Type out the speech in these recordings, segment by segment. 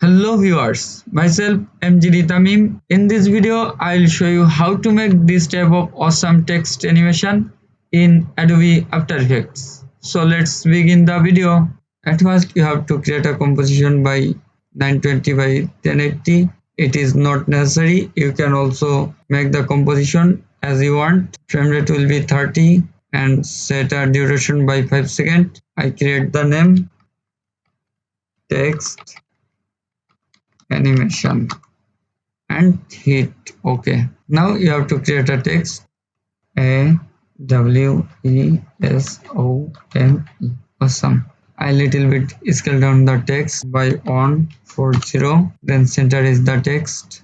Hello viewers, myself MGD Tamim. In this video, I'll show you how to make this type of awesome text animation in Adobe After Effects. So let's begin the video. At first, you have to create a composition by 920 by 1080. It is not necessary. You can also make the composition as you want. Frame rate will be 30 and set a duration by 5 seconds. I create the name text animation and hit OK. Now you have to create a text AWESOME. Awesome. I little bit scale down the text by 140, then center is the text.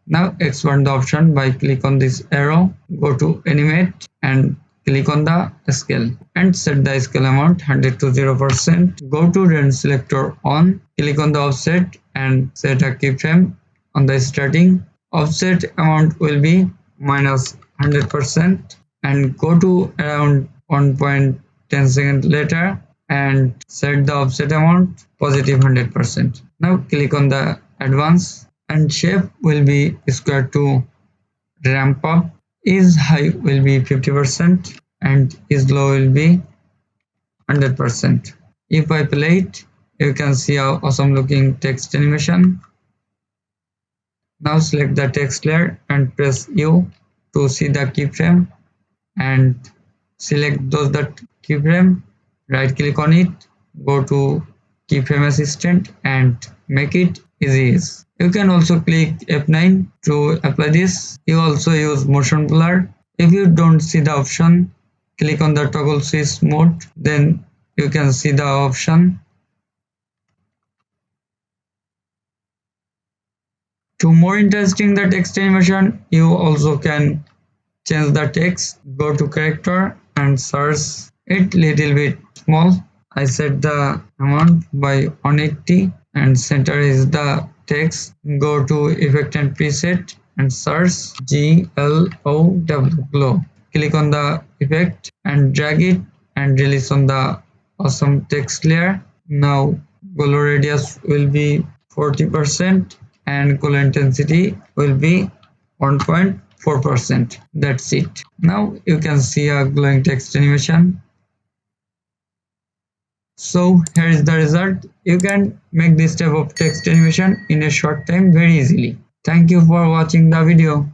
Now expand the option by click on this arrow, go to animate and click on the scale and set the scale amount 100 to 0%. Go to range selector on, click on the offset and set a keyframe on the starting. Offset amount will be minus 100% and go to around 1.10 seconds later and set the offset amount positive 100%. Now click on the advance and shape will be square to ramp up. Is high will be 50% and is low will be 100%. If I play it, you can see how awesome looking text animation. Now select the text layer and press U to see the keyframe and select those that keyframe, right click on it, go to keyframe assistant and make it easy. You can also click F9 to apply this. You also use motion blur. If you don't see the option, click on the toggle switch mode, then you can see the option. To more interesting the text animation, you also can change the text. Go to character and search it little bit small. I set the amount by 180 and center is the text. Go to effect and preset and search GLOW glow. Click on the effect and drag it and release on the awesome text layer. Now glow radius will be 40% and glow intensity will be 1.4%. That's it. Now you can see a glowing text animation. So here is the result. You can make this type of text animation in a short time very easily. Thank you for watching the video.